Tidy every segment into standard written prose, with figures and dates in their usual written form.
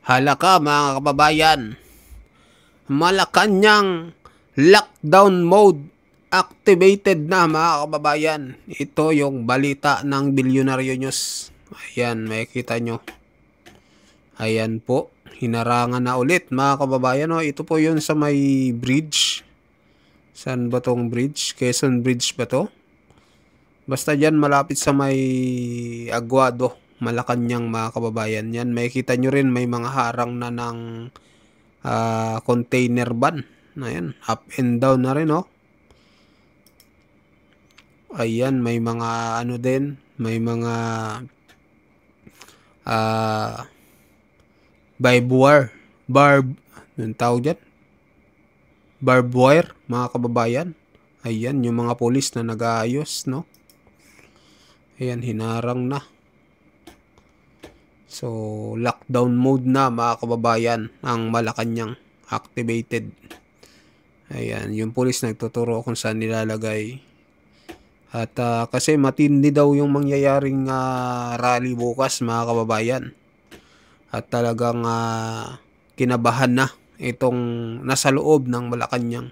Halaka mga kababayan, Malacanang lockdown mode activated na mga kababayan. Ito yung balita ng Bilyonaryo News. Ayan, makikita nyo. Ayan po, hinarangan na ulit mga kababayan. Oh, ito po yun sa may bridge. Saan ba tong bridge? Quezon Bridge ba to? Basta dyan malapit sa may Aguado, Malacanang mga kababayan. Yan, makikita nyo rin may mga harang na ng container van. Ayan, up and down na rin, oh. Ayan, may mga ano din, may mga anong tawag dyan? Barbed wire, mga kababayan. Ayan, yung mga polis na nag-aayos, no? Ayan, hinarang na. So, lockdown mode na mga kababayan ang Malacanang activated. Ayan, yung pulis nagtuturo kung saan nilalagay. At kasi matindi daw yung mangyayaring rally bukas mga kababayan. At talagang kinabahan na itong nasa loob ng Malacanang.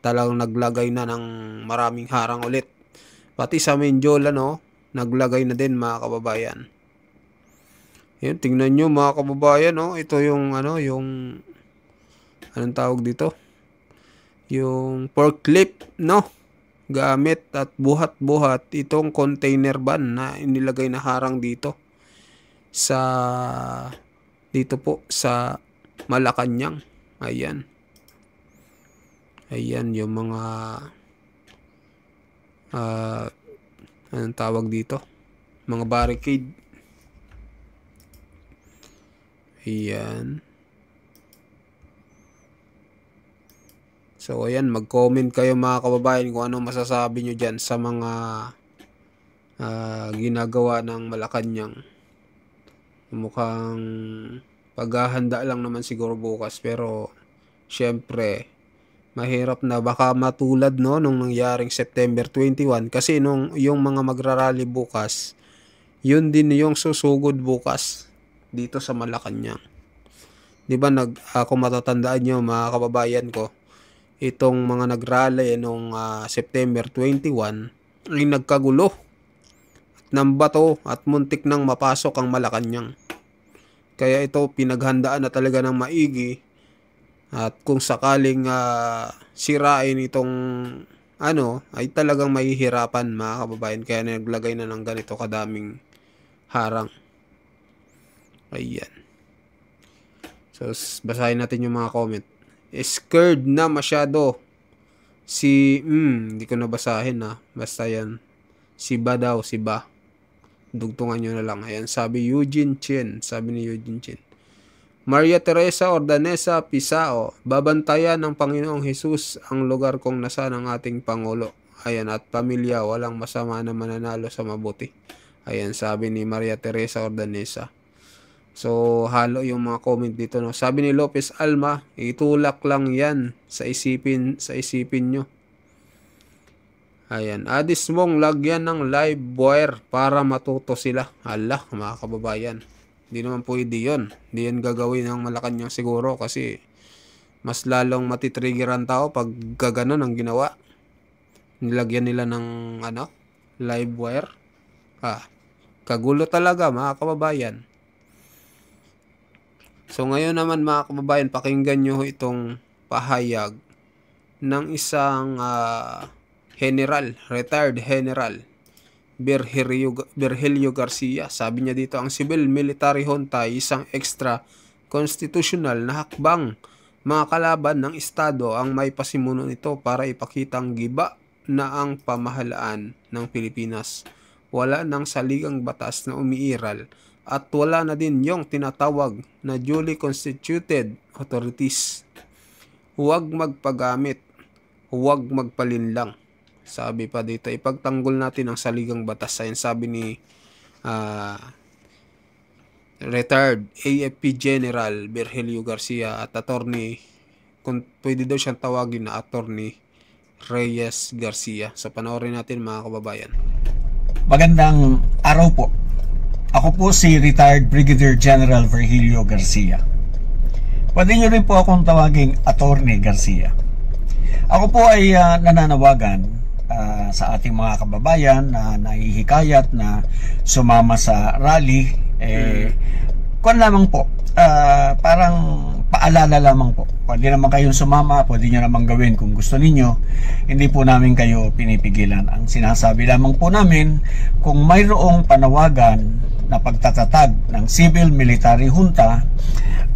Talagang naglagay na ng maraming harang ulit. Pati sa Menjola, no, naglagay na din mga kababayan. Ayan, tingnan nyo mga kababayan, no? Ito yung yung anong tawag dito? Yung forklift, no? Gamit at buhat-buhat itong container van na inilagay na harang dito po sa Malacanang. Ayan. Ayan yung mga anong tawag dito? Mga barricade. Ayan. So, ayan, mag-comment kayo mga kababayan kung ano masasabi nyo dyan sa mga ginagawa ng Malacanang. Mukhang paghahanda lang naman siguro bukas, pero syempre, mahirap na baka matulad, no, nung nangyaring September 21. Kasi yung mga magrarally bukas, yun din yung susugod bukas dito sa Malacanang. Di ba kung matatandaan nyo mga kababayan ko, itong mga nagrally nung September 21 ay nagkagulo ng bato at muntik nang mapasok ang Malacanang. Kaya ito pinaghandaan na talaga ng maigi, at kung sakaling sirain itong ay talagang mahihirapan mga kababayan. Kaya naglagay na ng ganito kadaming harang. Ayan. So, basahin natin yung mga comment. Scared na masyado hindi ko nabasahin basta yan, si Ba daw, si Ba, dugtungan nyo na lang. Ayan, sabi ni Eugene Chen. Maria Teresa Ordanesa Pisao, babantayan ng Panginoong Hesus ang lugar kung nasaan ang ating Pangulo. Ayan, at pamilya, walang masama na mananalo sa mabuti. Ayan, sabi ni Maria Teresa Ordanesa. So, halo yung mga comment dito, no. Sabi ni Lopez Alma, itulak lang yan sa isipin nyo. Ayan, adis mong lagyan ng live wire para matuto sila. Hala, mga kababayan, hindi naman pwede yun. Hindi yan gagawin ng Malacanang siguro, kasi mas lalong matitrigger ang tao pag gaganon ang ginawa. Nilagyan nila ng live wire. Kagulo talaga mga kababayan. So ngayon naman mga kababayan, pakinggan nyo itong pahayag ng isang retired General Virgilio Garcia. Sabi niya dito, ang civil military junta ay isang extra constitutional na hakbang mga kalaban ng Estado ang may pasimuno nito para ipakitang giba na ang pamahalaan ng Pilipinas. Wala nang saligang batas na umiiral at wala na din yung tinatawag na duly constituted authorities. Huwag magpagamit, huwag magpalinlang. Sabi pa dito, ipagtanggol natin ang saligang batas. Ayan, sabi ni retired AFP General Virgilio Garcia at attorney, kung pwede daw siyang tawagin na attorney Reyes Garcia. So panoorin natin mga kababayan. Magandang araw po. Ako po si retired Brigadier General Virgilio Garcia. Pwede nyo rin po akong tawaging Attorney Garcia. Ako po ay nananawagan sa ating mga kababayan na nahihikayat na sumama sa rally. Kung lamang po, parang paalala lamang po. Pwede naman kayong sumama, pwede nyo naman gawin kung gusto ninyo. Hindi po namin kayo pinipigilan. Ang sinasabi lamang po namin, kung mayroong panawagan na pagtatatag ng civil military junta,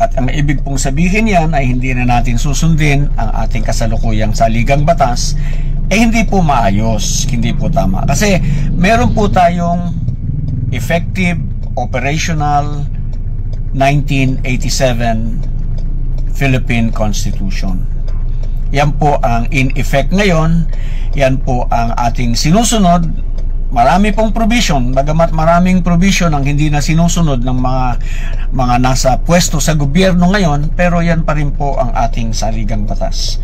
at ang ibig pong sabihin yan ay hindi na natin susundin ang ating kasalukuyang saligang batas, hindi po maayos, hindi po tama. Kasi meron po tayong effective operational 1987 Philippine Constitution. Yan po ang in effect ngayon. Yan po ang ating sinusunod. Marami pong provision, bagamat maraming provision ang hindi na sinusunod ng mga nasa pwesto sa gobyerno ngayon, pero yan pa rin po ang ating saligang batas.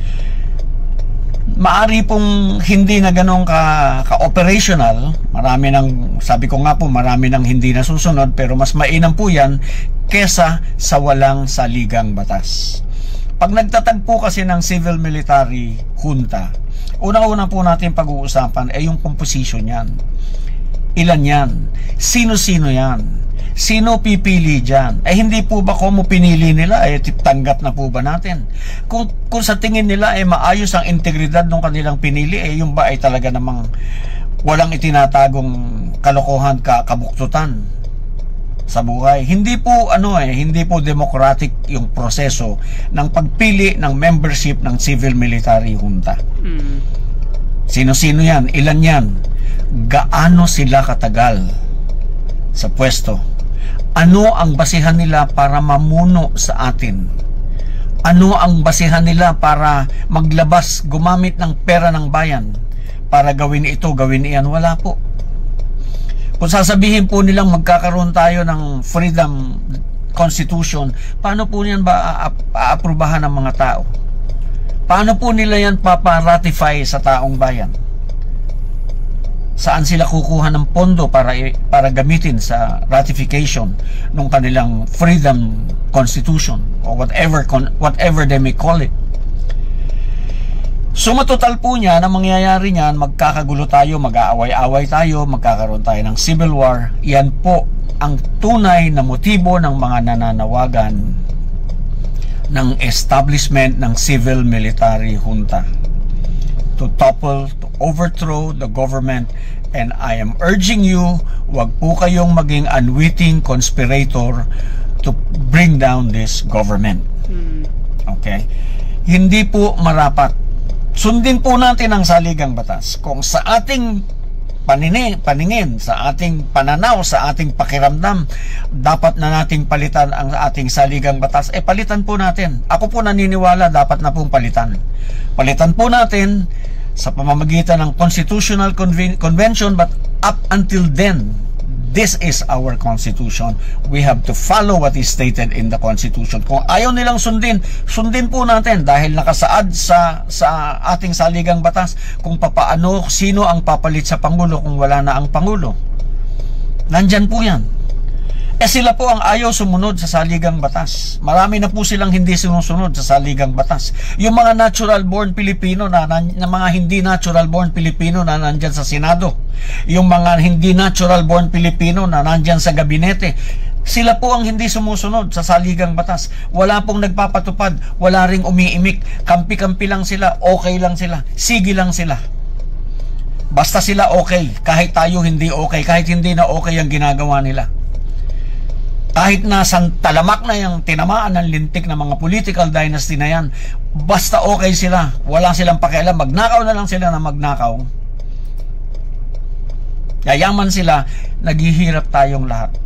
Maari pong hindi na ganun ka-operational, marami ng, sabi ko nga po, marami ng hindi na susunod, pero mas mainam po yan kesa sa walang saligang batas. Pag nagtatagpo kasi ng civil military junta, unang-una po natin pag-uusapan ay yung composition yan. Ilan yan? Sino-sino yan? Sino pipili dyan? Hindi po ba kung pinili nila, tanggap na po ba natin? Kung sa tingin nila maayos ang integridad ng kanilang pinili, yung ba ay talaga namang walang itinatagong kalokohan, kabuktutan sa buhay. Hindi po hindi po democratic yung proseso ng pagpili ng membership ng civil military junta. Sino-sino yan? Ilan yan? Gaano sila katagal sa pwesto? Ano ang basihan nila para mamuno sa atin? Ano ang basihan nila para maglabas, gumamit ng pera ng bayan para gawin ito, gawin iyan? Wala po. Kung sasabihin po nilang magkakaroon tayo ng freedom constitution, paano po niyan ba aaprubahan ng mga tao? Paano po nila yan paparatify sa taong bayan? Saan sila kukuha ng pondo para gamitin sa ratification ng kanilang freedom constitution or whatever they may call it? Sumatotal po niya na mangyayari niyan, magkakagulo tayo, mag-aaway-away tayo, magkakaroon tayo ng civil war. Yan po ang tunay na motibo ng mga nananawagan ng establishment ng civil military junta, to topple, to overthrow the government. And I am urging you, wag po kayong maging unwitting conspirator to bring down this government. Okay? Hindi po marapat. Sundin po natin ang saligang batas. Kung sa ating paningin, sa ating pananaw, sa ating pakiramdam, dapat na nating palitan ang ating saligang batas, palitan po natin. Ako po naniniwala dapat na pong palitan. Palitan po natin sa pamamagitan ng Constitutional Convention, but up until then, this is our Constitution. We have to follow what is stated in the Constitution. Kung ayaw nilang sundin po natin dahil nakasaad sa ating saligang batas kung papaano, sino ang papalit sa Pangulo kung wala na ang Pangulo. Nandyan po yan. Sila po ang ayaw sumunod sa saligang batas. Marami na po silang hindi sinusunod sa saligang batas. Yung mga natural born Pilipino na mga hindi natural born Pilipino na nandyan sa Senado, yung mga hindi natural born Pilipino na nandyan sa gabinete, sila po ang hindi sumusunod sa saligang batas. Wala pong nagpapatupad, wala ring umiimik, kampi-kampi lang sila, okay lang sila, sige lang sila. Basta sila okay, kahit tayo hindi okay, kahit hindi na okay ang ginagawa nila. Kahit nasang talamak na yung tinamaan ng lintik ng mga political dynasty na yan, basta okay sila, wala silang pakialam, magnakaw na lang sila na magnakaw. Yayaman sila, naghihirap tayong lahat.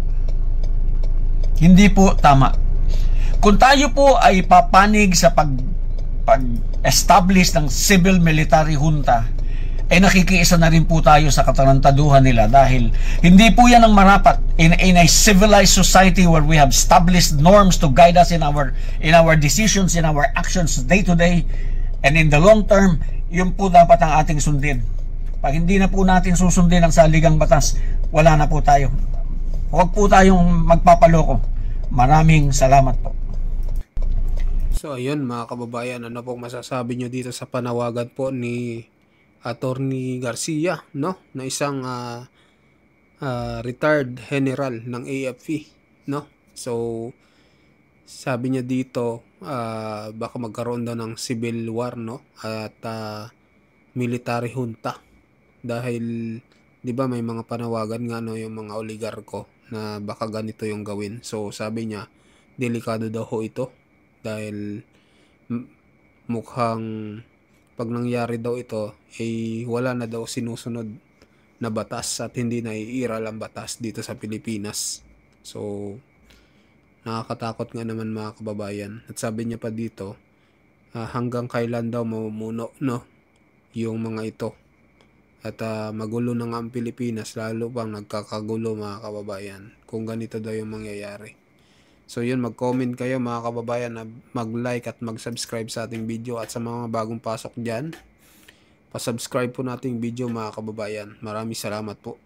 Hindi po tama. Kung tayo po ay papanig sa pag-establish ng civil military junta, nakikiisa na rin po tayo sa katarantaduhan nila dahil hindi po yan ang marapat in a civilized society where we have established norms to guide us in our decisions, in our actions day to day, and in the long term, yun po dapat ang ating sundin. Pag hindi na po natin susundin ang saligang batas, wala na po tayo. Huwag po tayong magpapaloko. Maraming salamat po. So ayun mga kababayan, ano pong masasabi nyo dito sa panawagan po ni Attorney Garcia, no? Na isang retired general ng AFP, no? So sabi niya dito, baka magkaroon daw ng civil war, no? At military junta dahil 'di ba may mga panawagan nga no yung mga oligarko na baka ganito yung gawin. So sabi niya, delikado daw ho ito dahil mukhang pag nangyari daw ito ay wala na daw sinusunod na batas at hindi na iiral ang batas dito sa Pilipinas. So nakakatakot nga naman mga kababayan. At sabi niya pa dito, hanggang kailan daw mamumuno no yung mga ito. At magulo na nga ang Pilipinas, lalo pang nagkakagulo mga kababayan kung ganito daw yung mangyayari. So yun, mag-comment kayo mga kababayan, na mag-like at mag-subscribe sa ating video, at sa mga bagong pasok dyan, pa-subscribe po nating video mga kababayan. Maraming salamat po.